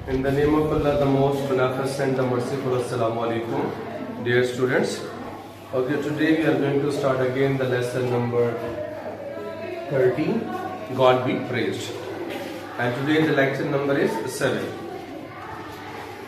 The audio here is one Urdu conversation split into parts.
In the name of Allah, the most beneficent, the merciful, Assalamu alaikum, dear students. Okay, today we are going to start again the lesson number 13, God be praised. And today the lecture number is 7.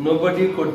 nobody could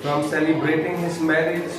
from celebrating his marriage,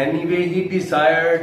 Anyway he desired,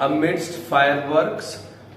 Amidst fireworks,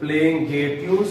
playing gay tunes,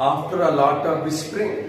after a lot of whispering,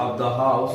of the house,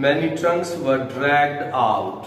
many trunks were dragged out.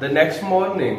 The next morning,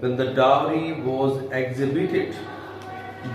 when the dowry was exhibited,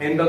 in the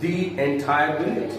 the entire village,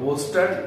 was stunned,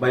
by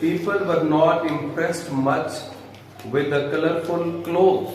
People were not impressed much with the colorful clothes.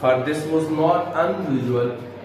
For this was not unusual,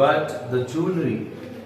But the jewelry,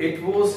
it was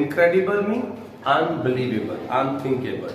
Incredible mean unbelievable, unthinkable.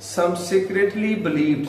Some secretly believed,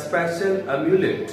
special amulet,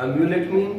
amulet mean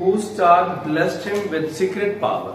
whose charm blessed him with secret power,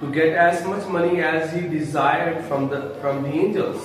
To get as much money as he desired from the angels,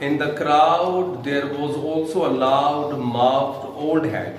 In the crowd there was also a loud mouthed old hag.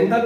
In the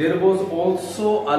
there was also a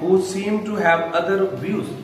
who seemed to have other views,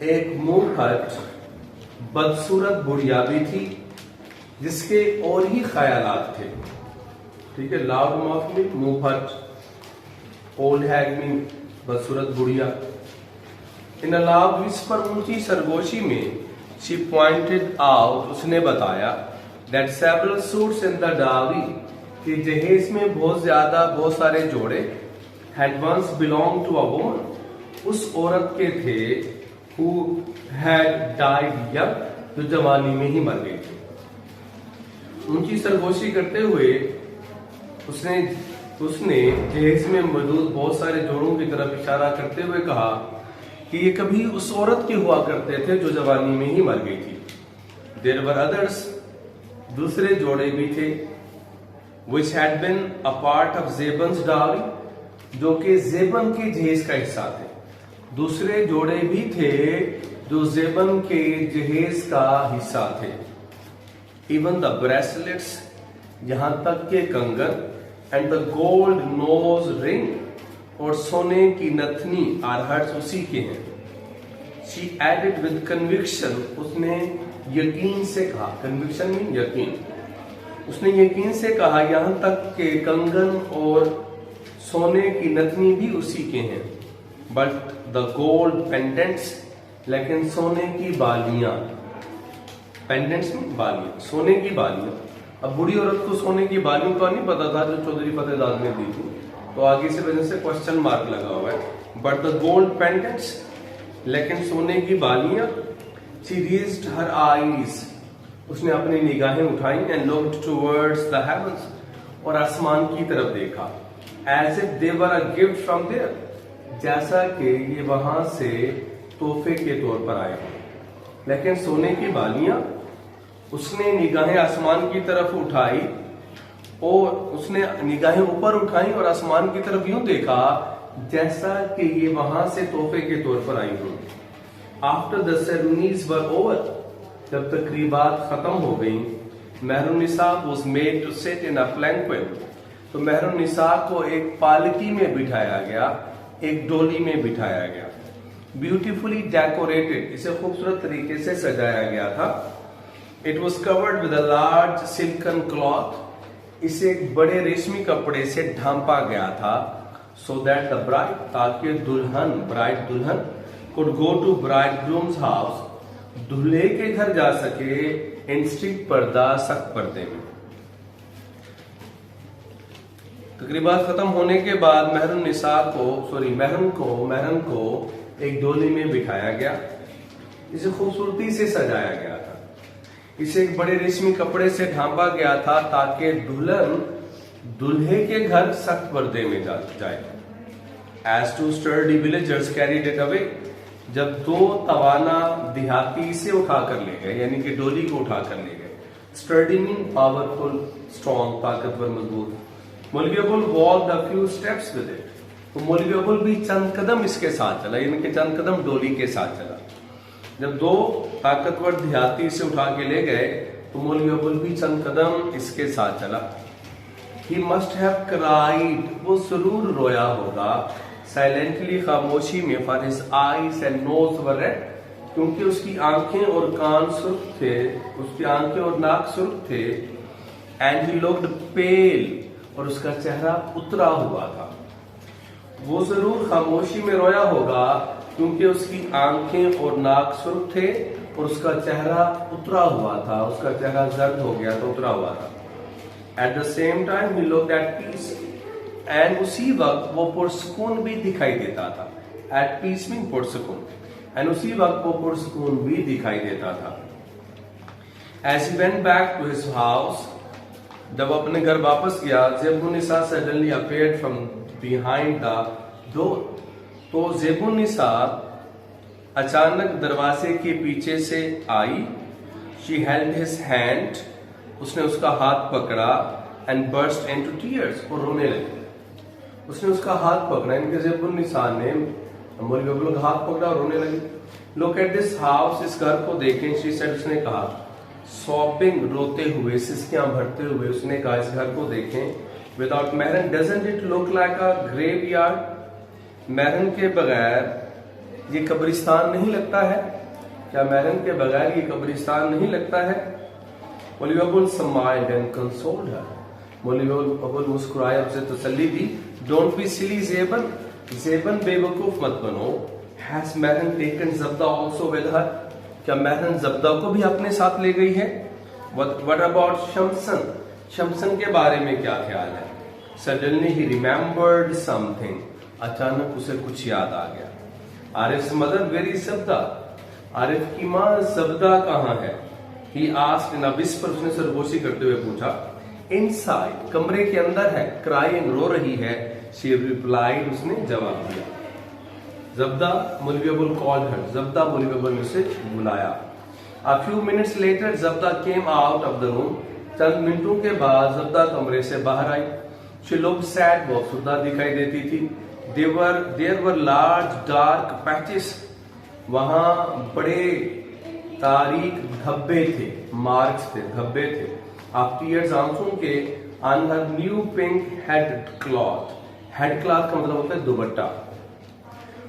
ایک منہ پھٹ بدصورت بڑھیا بھی تھی جس کے اور ہی خیالات تھے. ٹھیک ہے, لاؤڈ ماؤتھ میں منہ پھٹ, اولڈ ہیگ میں بدصورت بڑھیا. ان اے لاؤڈ وسپر, اونچی سرگوشی میں, she pointed out, اس نے بتایا, that several suits in the dowry, کہ جہیز میں بہت سارے جوڑے, had once belonged to a woman, اس عورت کے تھے, who had died young, جو جوانی میں ہی مر گئی تھی. اونچی سرگوشی کرتے ہوئے اس نے جہیز میں موجود بہت سارے جوڑوں کی طرف اشارہ کرتے ہوئے کہا کہ یہ کبھی اس عورت کے ہوا کرتے تھے جو جوانی میں ہی مر گئی تھی. There were others, دوسرے جوڑے بھی تھے, which had been a part of Zebun's dowry, جو کہ زیبن کے جہیز کا حصہ تھے. دوسرے جوڑے بھی تھے جو زیبن کے جہیز کا حصہ تھے. Even the bracelets, یہاں تک کہ کنگن, and the gold nose ring, اور سونے کی نتنی, are hers, اسی کے ہیں. She added with conviction, اس نے یقین سے کہا, conviction میں یقین, اس نے یقین سے کہا یہاں تک کہ کنگن اور سونے کی نتنی بھی اسی کے ہیں. But the gold pendants, لیکن سونے کی بالیاں, pendants میں بالیاں, سونے کی بالیاں. اب بڑی عورت کو سونے کی بالیوں کا نہیں پتا تھا جو چودھری فتح داد نے دی تھی, تو آگے سے وجہ سے کوشچن مارک لگا ہوا ہے. But the gold pendants, لیکن سونے کی بالیاں. She raised her eyes, اس نے اپنی نگاہیں اٹھائیں, and looked towards the heavens, اور آسمان کی طرف دیکھا, as if they were a gift from there, جیسا کہ یہ وہاں سے تحفے کے طور پر آئے ہوں. لیکن سونے کی بالیاں, اس نے نگاہیں آسمان کی طرف اٹھائی, اور اس نے نگاہیں اوپر اٹھائیں اور آسمان کی طرف یوں دیکھا جیسا کہ یہ وہاں سے تحفے کے طور پر آئی ہوں. After the ceremonies were over, جب تقریبات ختم ہو گئیں, مہر النساء was made to sit in a palanquin, تو مہر النساء کو ایک پالکی میں بٹھایا گیا, ایک ڈولی میں بٹھایا گیا. Beautifully decorated, اسے خوبصورت طریقے سے سجایا گیا تھا. It was covered with a large silken cloth, اسے ایک بڑے ریشمی کپڑے سے ڈھانپا گیا تھا. So that the bride, تاکہ دلہن could go to bridegroom's house, دلہے کے گھر جا سکے, in strict پردہ, سخت پردے میں. تقریبات ختم ہونے کے بعد مہرن کو ایک ڈولی میں بٹھایا گیا, اسے خوبصورتی سے سجایا گیا تھا, اسے ایک بڑے ریشمی کپڑے سے ڈھانپا گیا تھا تاکہ دلہن دلہے کے گھر سخت پردے میں جائے. As two sturdy villagers carried it away, جب دو توانا دیہاتی اسے اٹھا کر لے گئے, یعنی کہ ڈولی کو اٹھا کر لے گئے. Sturdy means powerful, strong, طاقتور, مضبوط. مولوی ابو walked a few steps with it, تو مولوی ابو بھی چند قدم اس کے ساتھ چلا, یعنی کہ چند قدم ڈولی کے ساتھ چلا. جب دو طاقتور دیہاتی اسے اٹھا کے لے گئے تو مولوی ابو بھی چند قدم اس کے ساتھ چلا. He must have cried, وہ ضرور رویا ہوگا, silently, خاموشی میں, for his eyes and nose were red, کیونکہ اس کی آنکھیں اور کان سرخ تھے, اس کی آنکھیں اور ناک سرخ تھے. And he looked pale, اور اس کا چہرہ اترا ہوا تھا. وہ ضرور خاموشی میں رویا ہوگا کیونکہ اس کی آنکھیں اور ناک سرخ تھے اور اس کا چہرہ اترا ہوا تھا, اس کا چہرہ زرد ہو گیا تو اترا ہوا تھا. At the same time he looked at peace, and اسی وقت وہ پرسکون بھی دکھائی دیتا تھا. At peace means پرسکون, and اسی وقت وہ پرسکون بھی دکھائی دیتا تھا. As he went back to his house, جب اپنے گھر واپس گیا, زیب النساء suddenly appeared from behind the door, تو زیب النساء اچانک دروازے کے پیچھے سے آئی. She held his hand, اس نے اس کا ہاتھ پکڑا, and burst into tears, اور رونے لگی. اس نے اس کا ہاتھ پکڑا, ان کے زیب النساء نے مولوی ابو کا ہاتھ پکڑا اور رونے لگی. Look at this house, اس گھر کو دیکھیں, she said, اس نے کہا, sobbing, روتے ہوئے, سسکیاں بھرتے ہوئے, اس نے کہا اس گھر کو دیکھیں. Without Mehran, doesn't it look like a graveyard? مہرن کے بغیر یہ قبرستان نہیں لگتا ہے؟ کیا محرم کے بغیر یہ قبرستان نہیں لگتا ہے؟ مولوی ابول smiled and consoled her. مولوی ابول مسکرائے اور اسے تسلی دی. Don't be silly زیبن. زیبن بے وقوف مت بنو. Has Muharram taken زبدہ also with her? کیا محرم زبدہ کو بھی اپنے ساتھ لے گئی ہے؟ What about شمسن؟ شمسن کے بارے میں کیا خیال ہے؟ Suddenly he remembered something. اچانک اسے کچھ یاد آ گیا. عارف's mother where is زبدہ؟ عارف کی ماں زبدہ کہاں ہے؟ He asked in a whisper. اس نے سرگوشی کرتے ہوئے پوچھا. Inside. کمرے کے اندر ہے. Crying. رو رہی ہے. She replied. اس نے جواب دیا. زبدہ مولوی ابول called her. زبدہ مولوی ابول نے اسے بلایا. A few minutes later زبدہ came out of the room. چند منٹوں کے بعد زبدہ کمرے سے باہر آئی. She looked sad. بہت سودہ دکھائی دیتی تھی. There were large dark patches. وہاں بڑے تاریک دھبے تھے. مارکس تھے. دھبے تھے. Of tears آنسوں کے. On her new pink head cloth. Head cloth کا مطلب ہوتا ہے دوپٹہ.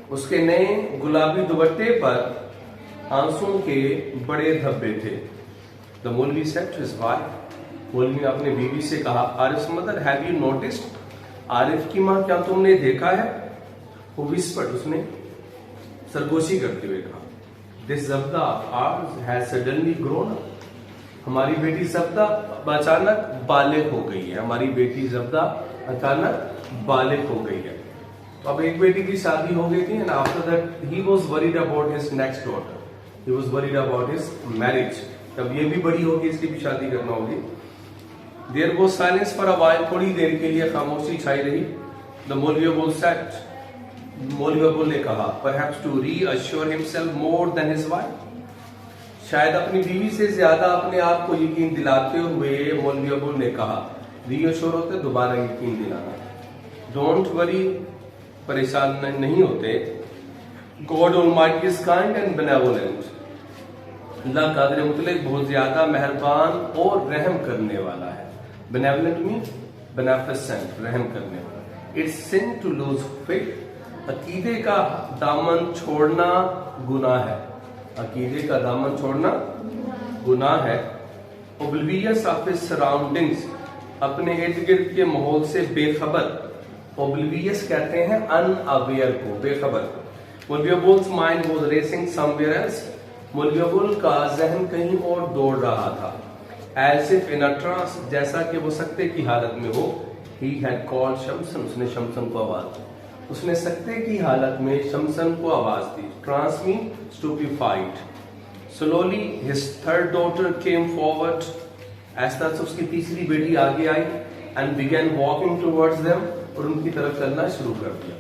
اس کے نئے گلابی دوپٹے پر آنسوں کے بڑے دھبے تھے. The Molvi said to his wife. مولوی نے اپنے بیوی سے کہا. Arif's mother, have you noticed? عارف کی ماں کیا تم نے دیکھا ہے؟ Who whispered. اس نے سرگوشی کرتے ہوئے کہا. This Zabda of ours has suddenly grown up. ہماری بیٹی زبدہ اچانک بالغ ہو گئی ہے. ہماری بیٹی زبدہ اچانک بالغ ہو گئی ہے. اب ایک بیٹی کی شادی ہو گئی تھی and after that he was worried about his next daughter. He was worried about his marriage. اب یہ بھی بڑی ہوگی, اس کی بھی شادی کرنا ہوگی. There was silence for a while. تھوڑی دیر کے لیے خاموشی چھائی رہی. The Molvi Abul said. مولوی ابول نے کہا. Perhaps to reassure himself more than his wife. شاید اپنی بیوی سے زیادہ اپنے آپ کو یقین دلاتے ہوئے مولوی ابول نے کہا. ریاشور ہوتے دوبارہ یقین دلانا. Don't worry. پریشان نہیں ہوتے. God Almighty is kind and benevolent. اللہ قادر مطلق بہت زیادہ مہربان اور رحم کرنے والا ہے. Benevolent means beneficent. رحم کرنے والا. It's sin to lose faith. عقیدے کا دامن چھوڑنا گناہ ہے. عقیدے کا دامن چھوڑنا گناہ ہے. Oblivious of his surroundings. اپنے ارد گرد کے ماحول سے بے خبر. Oblivious کہتے ہیں unaware کو, بے خبر. مولوی ابول's mind was racing somewhere else. مولوی ابول کا ذہن کہیں اور دوڑ رہا تھا. As if in a trance. جیسا کہ وہ سکتے کی حالت میں ہو. He had called شمسن. اس نے شمسن کو آواز دی. اس نے سکتے کی حالت میں شمسن کو آواز دی. Trance means stupefied. Slowly his third daughter came forward. ایسا سے اس کی تیسری بیٹی آگے آئی and began walking towards them. اور ان کی طرف چلنا شروع کر دیا.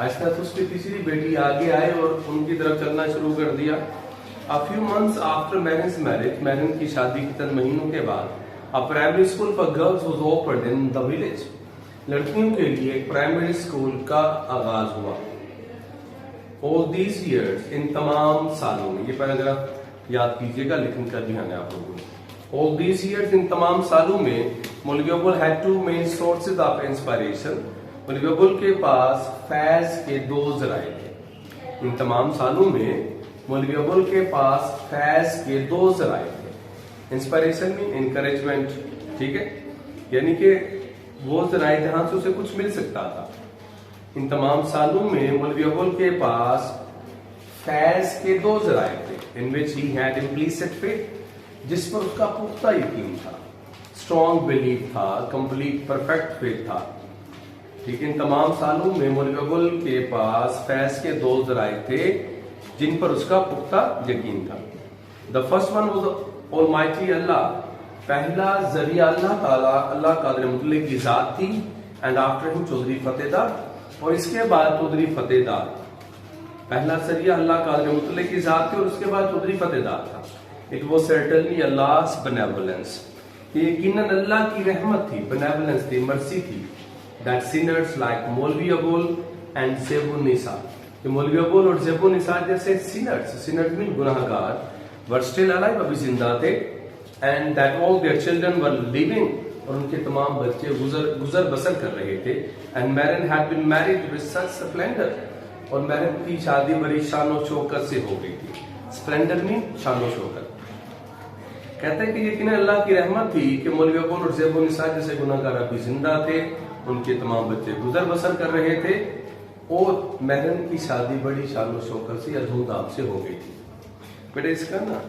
ایسا سے اس کی تیسری بیٹی آگے آئے اور ان کی طرف چلنا شروع کر دیا. A few months after Mehr's marriage. مہر کی شادی کے چند مہینوں کے بعد a primary school for girls was opened in the village. لڑکیوں کے لیے ایک پرائمری اسکول کا آغاز ہوا. All these years. ان تمام سالوں میں. یہ پیراگراف یاد کیجئے گا, لیکن کر دیا ہے آپ لوگوں نے. All these years. ان تمام سالوں میں مولوی ابول had two main sources of inspiration. مولوی ابول کے پاس فیض کے دو ذرائع تھے. ان تمام سالوں میں مولوی ابول کے پاس فیض کے دو ذرائع تھے. انسپائریشن میں انکریجمنٹ. ٹھیک ہے, یعنی کہ وہ ذرائع جہاں سے اسے کچھ مل سکتا تھا. ان تمام سالوں میں مولوی ابول کے پاس فیض کے دو ذرائع تھے. in which he had implicit faith. جس پر اس کا پختہ یقین تھا. اسٹرانگ بلیف تھا. کمپلیٹ پرفیکٹ فیتھ تھا. ٹھیک ہے, ان تمام سالوں میں مولوی ابول کے پاس فیض کے دو ذرائع تھے جن پر اس کا پختہ یقین تھا. The first one was Almighty Allah. پہلا ذریعہ اللہ تعالیٰ, اللہ قادر مطلق کی ذات تھی. and after him چودھری فتح دار. اور اس کے بعد چودھری فتح دار. پہلا ذریعہ اللہ قادر مطلق کی ذات تھی اور اس کے بعد چودھری فتح دار تھا. It was certainly Allah's benevolence. یہ یقیناً اللہ کی رحمت تھی, benevolence تھی, مرسی تھی. That sinners like مولوی ابول and زیب النساء. کہ مولوی ابول اور زیب النساء جیسے sinners میں گناہ گار were still alive. ابھی زندہ تھے. And that all their children were living. اور ان کے تمام بچے گزر بسر کر رہے تھے. And Mehren had been married with such splendor. اور محرم کی شادی بڑی شان و شوکت سے ہو گئی تھی. اسپلینڈر میں شان و شوکت. کہتے ہیں کہ یقیناً اللہ کی رحمت تھی کہ مولوی ابول اور زیب النساء جیسے گناہ گار ابھی زندہ تھے, ان کے تمام بچے گزر بسر کر رہے تھے, اور محرم کی شادی بڑی شان و شوکت سے یا دھوم دھام سے ہو گئی تھی. بیٹا اس کا نا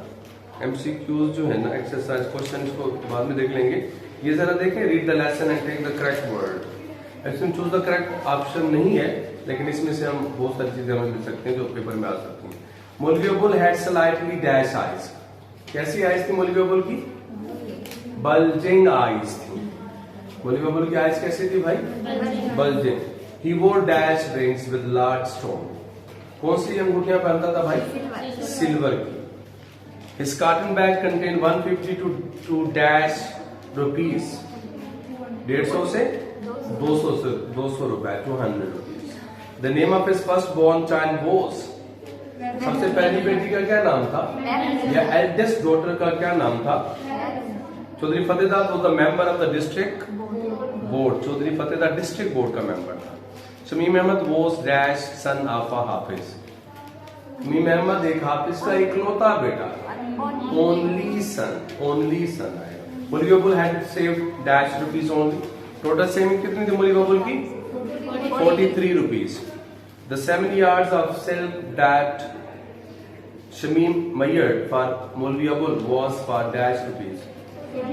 ایم سی کیوز جو ہے نا, ایکسرسائز کوشچن کو بعد میں دیکھ لیں گے. یہ ذرا دیکھیں, read the lesson and take the correct word. Actually choose the correct option نہیں ہے, لیکن اس میں سے ہم بہت ساری چیزیں ہمیں مل سکتے ہیں جو پیپر میں آ سکتی ہیں. مولوی ابول ہیڈ سلائٹلی ڈیش آئیز. کیسی آئیز تھی مولوی ابول کی؟ بلجنگ آئیز تھی. مولوی ابول کی آئیز کیسی تھی بھائی؟ بلجنگ. ہی وور dash rings with large stone. کون سی انگوٹھیاں پہنتا تھا بھائی؟ سلور کی. His cotton bag contained 150 to dash rupees. 150 سے 200 روپے, 200 rupees. The name of his first born child was. سب سے پہلی بیٹی کا کیا نام تھا, یا ایلڈسٹ ڈاٹر کا کیا نام تھا؟ چودھری فتح داد was the member of the district board. Chaudhry فتح داد ڈسٹرکٹ بورڈ کا ممبر تھا. Shamim Ahmad was dash son of a حافظ. شمیم احمد ایک حافظ کا اکلوتا بیٹا, only son آئے. مولوی ابول had saved dash rupees only. Total saving کتنی تھی مولوی ابول کی؟ 43 rupees. The 7 yards of silk that Shamim mired for Molvi Abul was for dash rupees.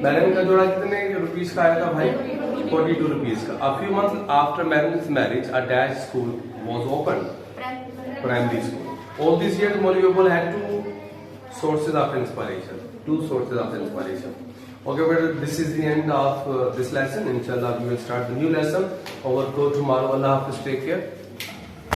محرم کا جوڑا کتنے روپیز کا آیا تھا بھائی؟ 42 rupees کا. A few months after Mahram's marriage, a dash school was opened, primary school. All these years, Molvi Abul had two sources of inspiration. Okay, but this is the end of this lesson. Inshallah, we will start the new lesson. Over go tomorrow. Allah Hafiz. Take care.